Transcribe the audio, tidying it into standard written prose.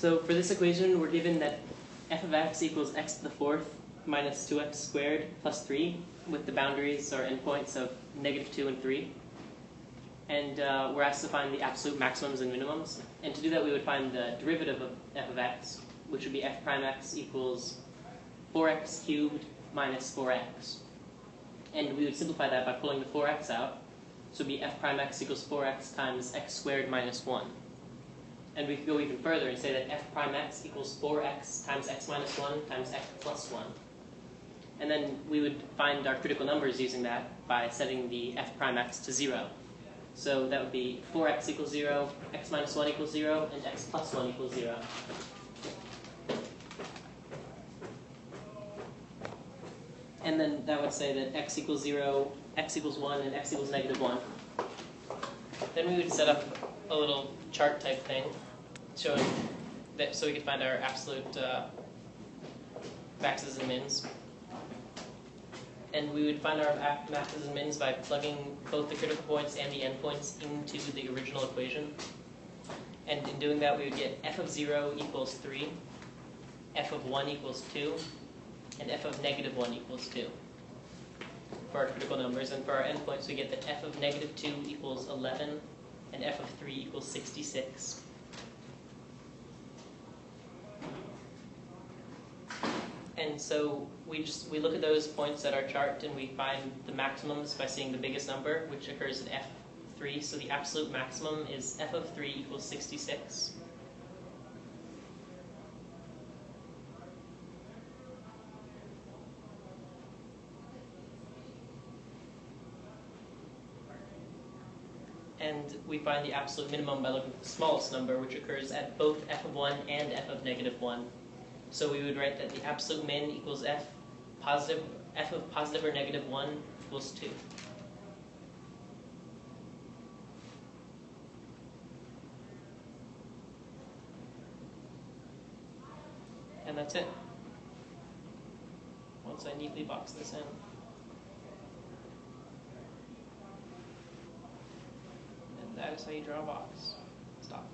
So for this equation, we're given that f of x equals x to the fourth minus 2x squared plus 3, with the boundaries or endpoints of -2 and 3. And we're asked to find the absolute maximums and minimums. And to do that, we would find the derivative of f of x, which would be f prime x equals 4x cubed minus 4x. And we would simplify that by pulling the 4x out. So it would be f prime x equals 4x times x squared minus 1. And we could go even further and say that f prime x equals 4x times x minus 1 times x plus 1. And then we would find our critical numbers using that by setting the f prime x to 0. So that would be 4x equals 0, x minus 1 equals 0, and x plus 1 equals 0. And then that would say that x equals 0, x equals 1, and x equals -1. Then we would set up a little chart type thing showing that so we could find our absolute maxes and mins. And we would find our maxes and mins by plugging both the critical points and the endpoints into the original equation. And in doing that, we would get f of 0 equals 3, f of 1 equals 2, and f of -1 equals 2 for our critical numbers. And for our endpoints, we get that f of -2 equals 11, and f of 3 equals 66. And so we look at those points at our chart and we find the maximums by seeing the biggest number, which occurs at f3. So the absolute maximum is f of 3 equals 66. And we find the absolute minimum by looking at the smallest number, which occurs at both f of 1 and f of -1. So we would write that the absolute min equals f of positive or -1 equals 2. And that's it. Once I neatly box this in. And that is how you draw a box. Stop.